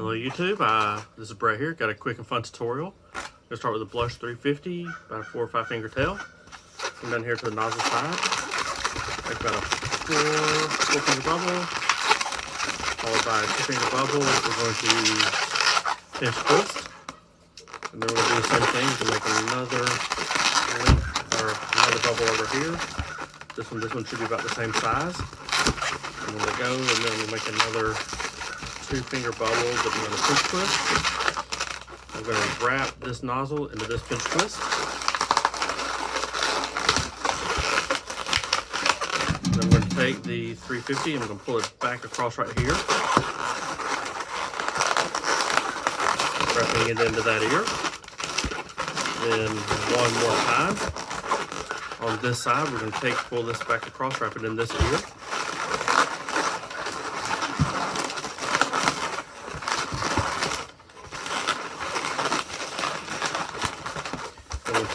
Hello YouTube, this is Brett here. Got a quick and fun tutorial. Gonna start with a Blush 350, about a 4 or 5 finger tail. Come down here to the nozzle side. Make about a 4 finger bubble, followed by a 2 finger bubble. We're going to pinch twist, and then we're gonna do the same thing to make another link or another bubble over here. This one should be about the same size. And we'll let go, and then we'll make another 2 finger bubble that we're going to pinch twist. I'm going to wrap this nozzle into this pinch twist. Then I'm going to take the 350 and I'm going to pull it back across right here, wrapping it into that ear. Then one more time on this side, we're going to pull this back across, wrap it in this ear.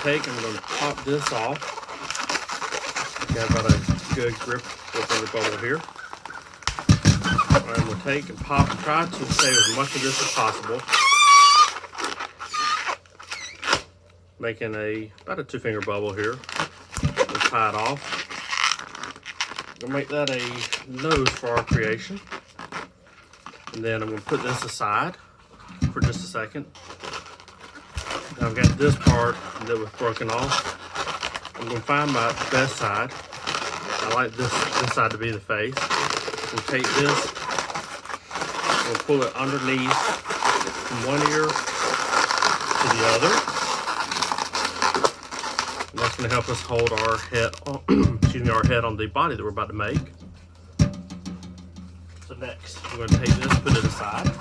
I'm going to pop this off. Got about a good grip 4 finger bubble here. Alright, we'll take and pop and try to save as much of this as possible. Making about a 2 finger bubble here. We'll tie it off. We'll make that a nose for our creation. And then I'm going to put this aside for just a second. Now I've got this part that was broken off. I'm going to find my best side. I like this side to be the face. We'll take this, we'll pull it underneath from one ear to the other. And that's going to help us hold our head on, our head on the body that we're about to make. So next, I'm going to take this, put it aside.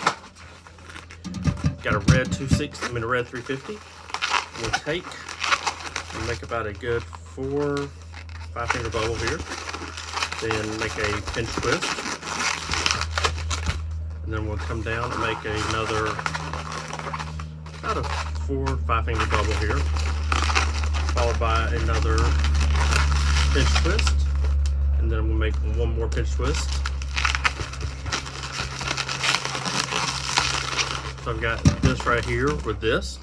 Got a red 350. We'll take and make about a good 4 or 5 finger bubble here. Then make a pinch twist. And then we'll come down and make another about a 4 or 5 finger bubble here. Followed by another pinch twist. And then we'll make one more pinch twist. So I've got this right here with this.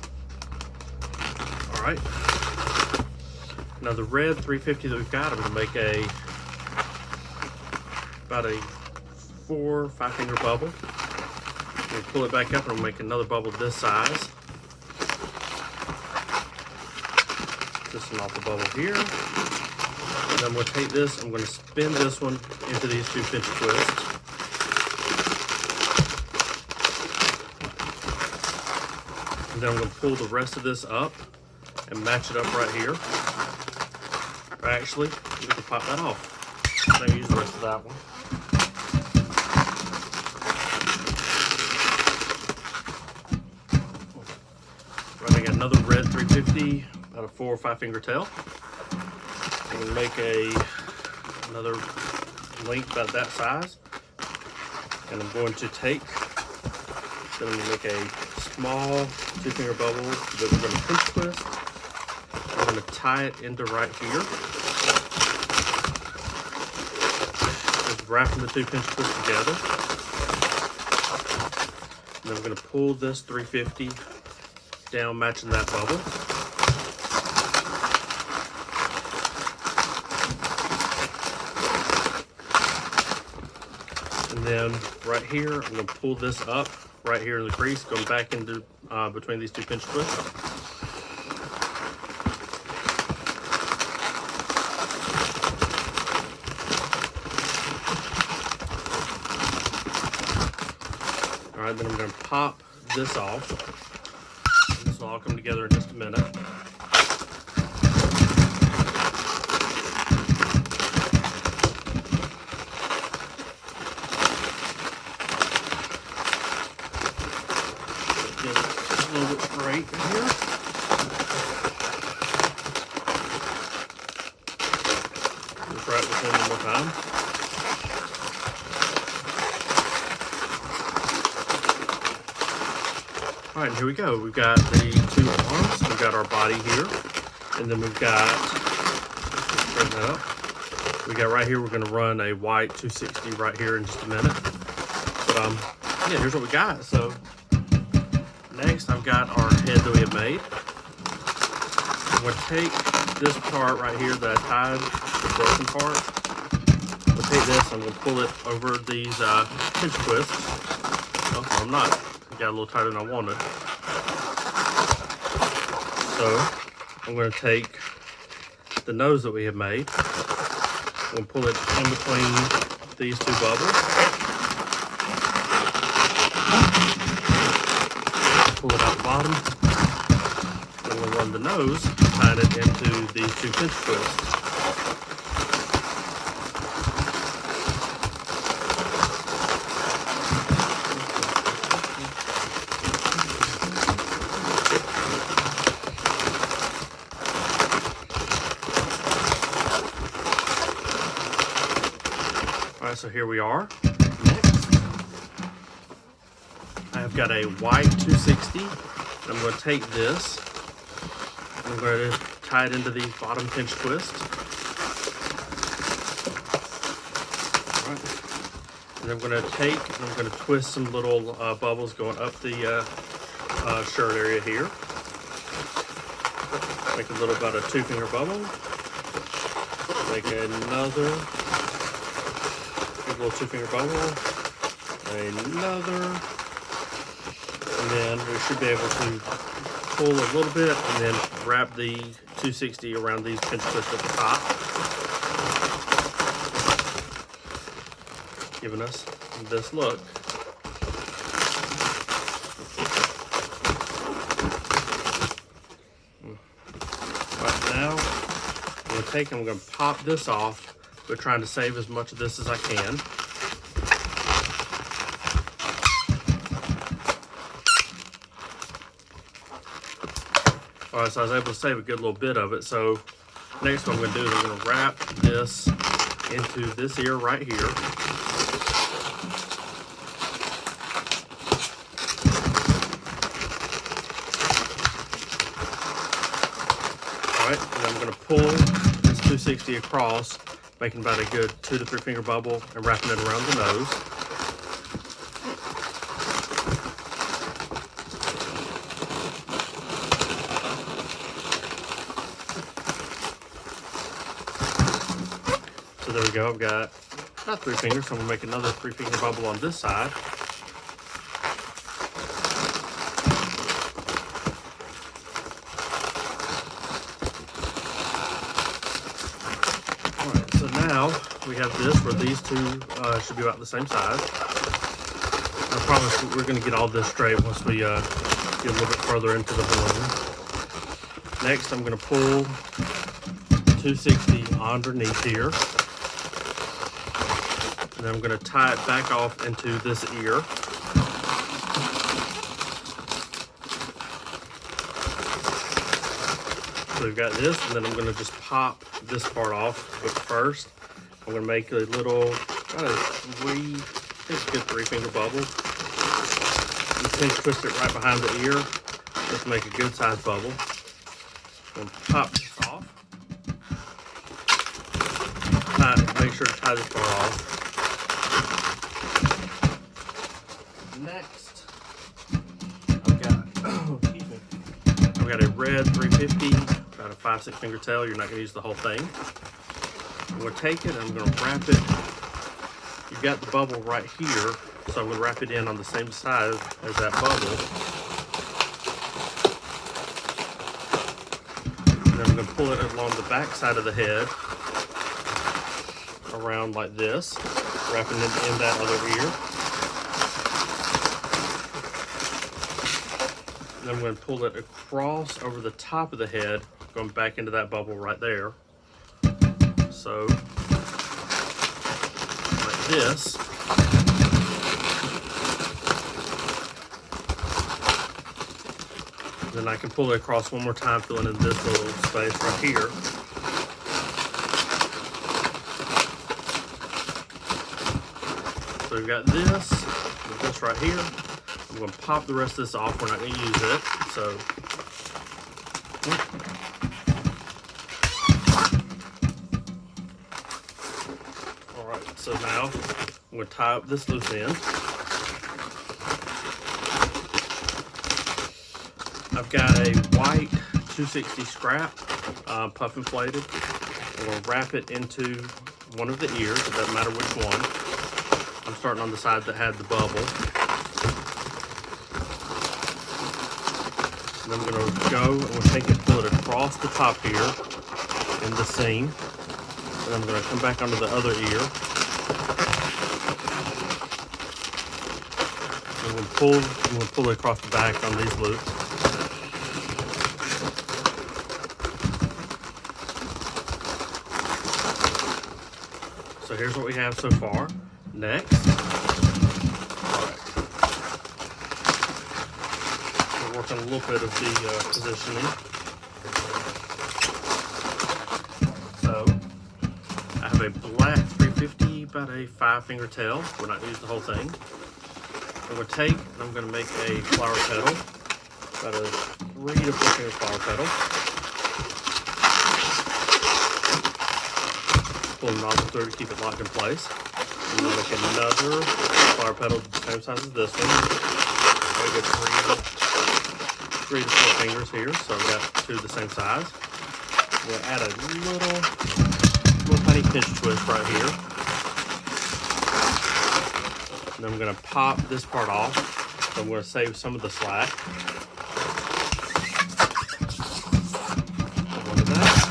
All right. Now the red 350 that we've got, I'm going to make about a 4 or 5 finger bubble. We'll pull it back up and we'll make another bubble this size. This one off the bubble here. And then we'll take this, I'm going to spin this one into these 2 pinch twists. And then I'm going to pull the rest of this up and match it up right here. Or actually, we can pop that off. Maybe use the rest of that one. Right, I got another red 350, about a 4 or 5 finger tail. I'm going to make another length about that size. And I'm going to take, then I'm going to make a small 2 finger bubble that we're going to pinch twist. I'm going to tie it into right here. Just wrapping the 2 pinch twists together. And then I'm going to pull this 350 down, matching that bubble. And then right here, I'm going to pull this up right here in the crease, going back into between these 2 pinch twists. All right, then I'm going to pop this off. This will all come together in just a minute. A little bit straight here. Just wrap this in one more time. All right, here we go. We've got the 2 arms. We've got our body here, and then we've got, straighten that up. We got right here, we're going to run a white 260 right here in just a minute. But yeah, here's what we got. So next I've got our head that we have made. I'm going to take this part right here that I tied, the broken part. I'm going to take this, I'm going to pull it over these pinch twists. Oh, I'm not. It got a little tighter than I wanted. So I'm going to take the nose that we have made. I'm going to pull it in between these two bubbles. Pull it out the bottom. I'm going to run the nose, tie it into these two pinch twists. Alright, so here we are. Next, I've got a white 260. I'm going to take this. I'm going to tie it into the bottom pinch twist. Alright. And I'm going to take and I'm going to twist some little bubbles going up the shirt area here. Make a little about a 2-finger bubble. Make another little 2-finger bubble. Another. And then we should be able to pull a little bit and then wrap the 260 around these pinch twists at the top, giving us this look. Right now, I'm going to pop this off, but trying to save as much of this as I can. Alright, so I was able to save a good little bit of it. So next what I'm going to do is I'm going to wrap this into this ear right here. Alright, and I'm going to pull this 260 across, making about a good 2 to 3 finger bubble and wrapping it around the nose. So there we go, I've got about 3 fingers, so I'm going to make another 3-finger bubble on this side. Alright, so now we have this where these two should be about the same size. I promise we're going to get all this straight once we get a little bit further into the balloon. Next, I'm going to pull 260 underneath here. And then I'm going to tie it back off into this ear. So we've got this, and then I'm going to just pop this part off. But first, I'm going to make a little, about a 3-finger bubble. You pinch twist it right behind the ear, just to make a good sized bubble. I'm going to pop this off. Make sure to tie this part off. Next, I've got a red 350, about a 5-6 finger tail. You're not going to use the whole thing. I'm going to take it and I'm going to wrap it. You've got the bubble right here, so I'm going to wrap it in on the same side as that bubble. And then I'm going to pull it along the back side of the head, around like this, wrapping it in that other ear. And I'm going to pull it across over the top of the head, going back into that bubble right there. So, like this. Then I can pull it across one more time, filling in this little space right here. So we've got this right here. I'm going to pop the rest of this off. We're not going to use it. So, all right. So now I'm going to tie up this loose end. I've got a white 260 scrap, puff inflated. I'm going to wrap it into one of the ears. It doesn't matter which one. I'm starting on the side that had the bubble. And I'm going to go and we'll take it, pull it across the top here in the seam. And I'm going to come back onto the other ear. And we'll pull it across the back on these loops. So here's what we have so far. Next, we're working a little bit of the positioning. So I have a black 350, about a 5-finger tail. We're not going to use the whole thing. I'm going to take and I'm going to make a flower petal, about a 3 to 4 finger flower petal. Pull the nozzle through to keep it locked in place. I'm going to make another flower petal the same size as this one. I get 3 to 4 fingers here, so I've got 2 the same size. I'm going to add a little tiny pinch twist right here. And then I'm going to pop this part off. So I'm going to save some of the slack. One of that.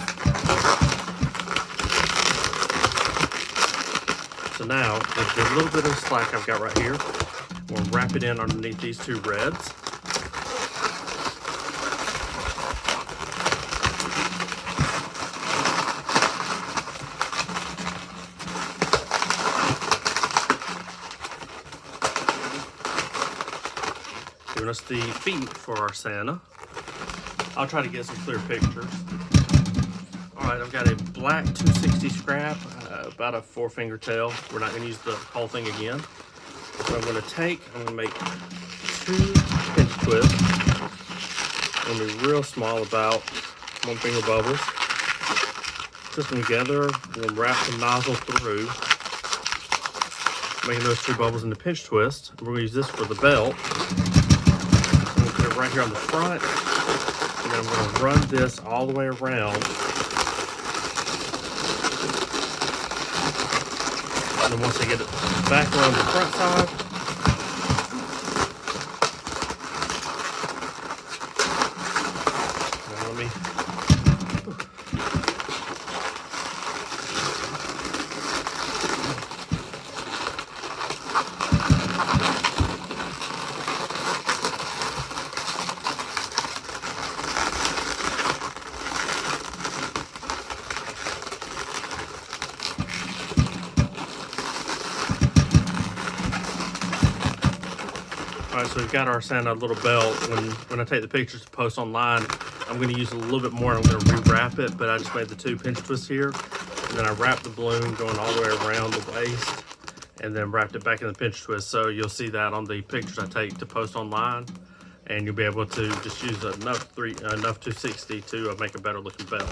So now, with the little bit of slack I've got right here, we'll wrap it in underneath these 2 reds. Giving us the feet for our Santa. I'll try to get some clear pictures. Alright, I've got a black 260 scrap, about a 4-finger tail. We're not going to use the whole thing again. So I'm going to make 2 pinch twists. I'm going to be real small, about 1-finger bubbles. Twist them together, we'll wrap the nozzle through, making those 2 bubbles into pinch twist. We're going to use this for the belt. I'm going to put it right here on the front, and then I'm going to run this all the way around. And then once I get it back around the front side, now let me, Alright, so we've got our Santa little belt. When I take the pictures to post online, I'm going to use it a little bit more and I'm going to re-wrap it, but I just made the 2 pinch twists here. And then I wrapped the balloon going all the way around the waist and then wrapped it back in the pinch twist. So you'll see that on the pictures I take to post online, and you'll be able to just use enough 260 to make a better looking belt.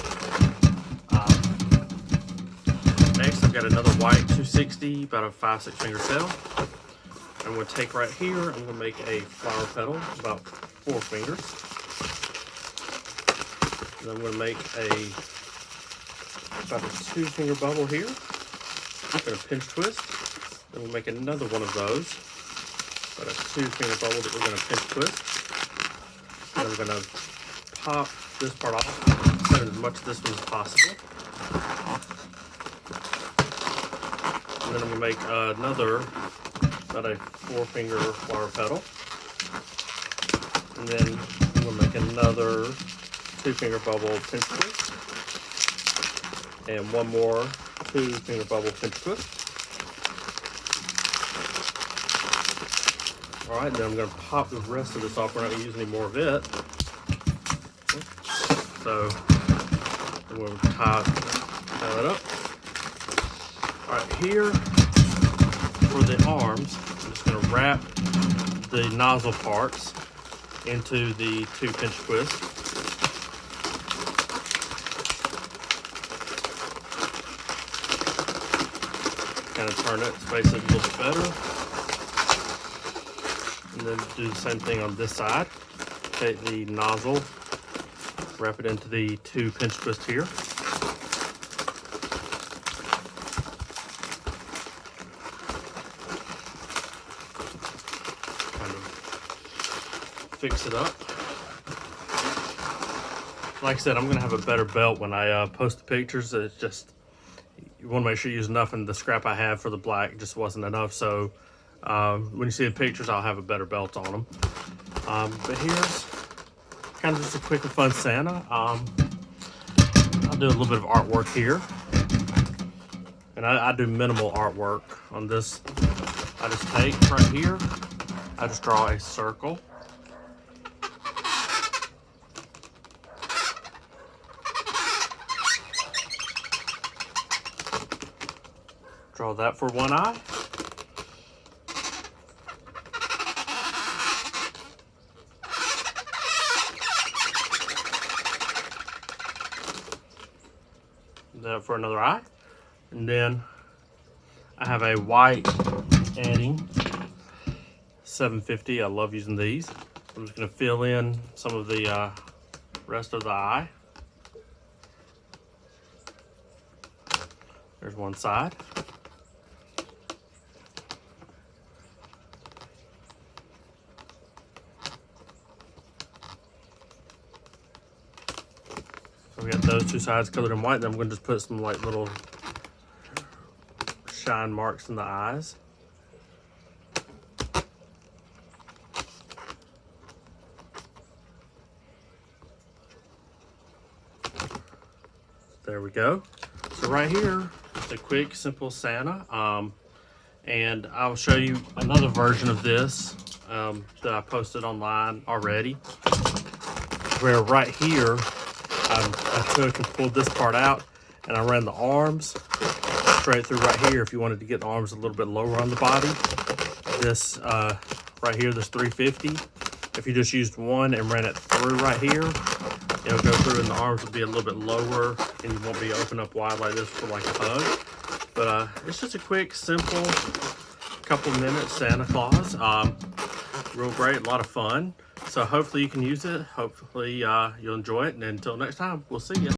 Next, I've got another white 260, about a 5-6 finger tail. I'm going to take right here, I'm going to make a flower petal, about 4 fingers. And I'm going to make about a 2-finger bubble here. I'm going to pinch twist. Then we'll make another one of those. About a 2-finger bubble that we're going to pinch twist. And I'm going to pop this part off, cut as much of this one as possible. And then I'm going to make another, about a 4-finger flower petal. And then I'm going to make another 2-finger bubble pinch twist. And one more 2-finger bubble pinch twist. Alright, then I'm going to pop the rest of this off. We're not going to use any more of it. So, I'm going to tie that up. Alright, here for the arms, I'm just going to wrap the nozzle parts into the 2 pinch twists. Kind of turn it, space it a little bit better. And then do the same thing on this side. Take the nozzle, wrap it into the 2 pinch twist here. Kind of fix it up. Like I said, I'm gonna have a better belt when I post the pictures. It's just, you want to make sure you use enough, and the scrap I have for the black just wasn't enough. So when you see the pictures, I'll have a better belt on them. But here's kind of just a quick and fun Santa. I'll do a little bit of artwork here. And I do minimal artwork on this. I just take right here, I just draw a circle. Draw that for one eye. That for another eye. And then I have a white Edding 750. I love using these. I'm just going to fill in some of the rest of the eye. There's one side. So we got those 2 sides colored in white. Then I'm going to just put some like little shine marks in the eyes. There we go. So right here, it's a quick, simple Santa. And I'll show you another version of this that I posted online already. Where right here, I took and pulled this part out, and I ran the arms straight through right here. If you wanted to get the arms a little bit lower on the body, this right here, this 350. If you just used one and ran it through right here, it'll go through, and the arms will be a little bit lower, and you won't be open up wide like this for like a hug. But it's just a quick, simple, couple minutes Santa Claus. Real great, a lot of fun. So hopefully you can use it. Hopefully you'll enjoy it. And until next time, we'll see you.